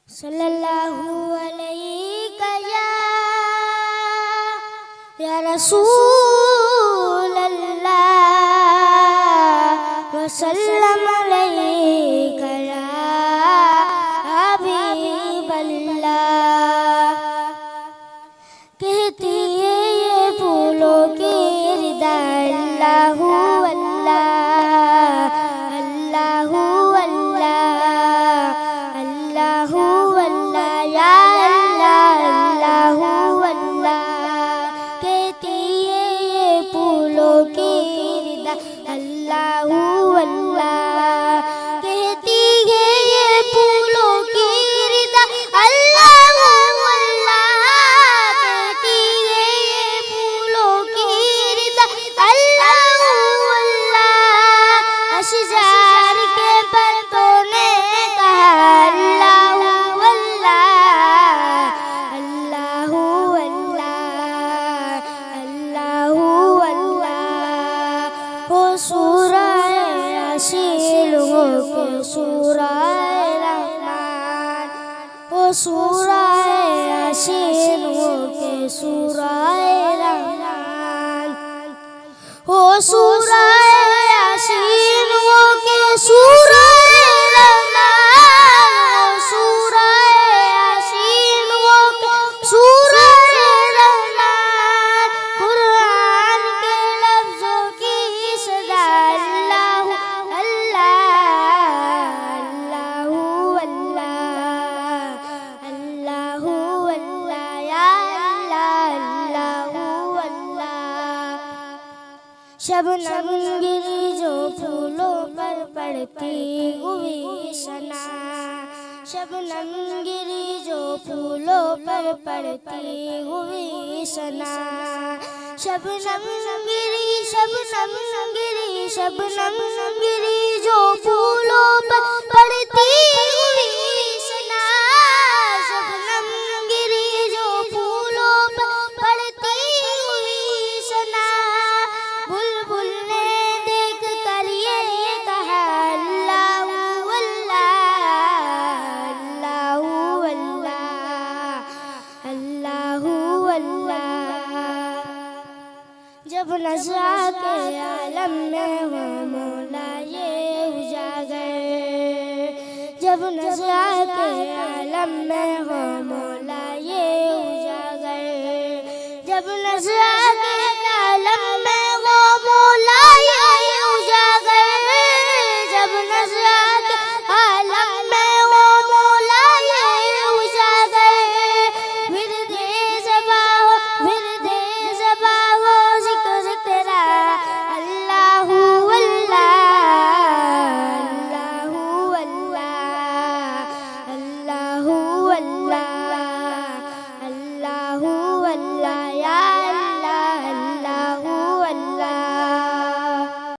सल्लल्लाहु अलैका या रसूल अल्लाह वसल्लम अलैका या हबीब अल्लाह। कहती है ये फूलों की रिदा अल्लाहु अल्लाह अल्लाहु अल्लाह अल्लाहु अल्लाह या अल्लाह अल्लाहु अल्लाह। कहती है ये फूलों की रिदा अल्लाहु अल्लाह। कहती है ये फूलों की रिदा अल्लाहु अल्लाह। कहती है ये फूलों की रिदा अल्लाहु अल्लाह। अशजार के पत्तों ने कहा अल्लाहु अल्लाह अल्लाहु अल्लाह अल्लाहु अल्लाह। हो सूरह यासीन हो के सूरह रहमान। हो सूरह यासीन हो के सूरह रहमान। हो सूरह यासीन हो के सूरह रहमान। हो सूरह यासीन हो के सूरह रहमान। कुरान के लफ्जों की सदा अल्लाहु अल्लाह अल्लाहु अल्लाह अल्लाहु अल्लाह या अल्लाह अल्लाहु अल्लाह। शबनम गिरी जो फूलों पर पड़ती हुई सना। शबनम गिरी जो फूलों पर पड़ती हुई सना। शबनम गिरी शबनम गिरी शबनम गिरी जो फूलों पर पड़ती हुई सना। शबनम गिरी जो फूलों पर पड़ती हुई सना। बुलबुल ने देख कर ये कहा अल्लाहु अल्लाह अल्लाहु अल्लाह अल्लाहु अल्लाह। जब नज़ा के आलम में हो मौला ये उजागर। जब नज़ा के आलम में हो मौला ये उजागर। जब नज़ा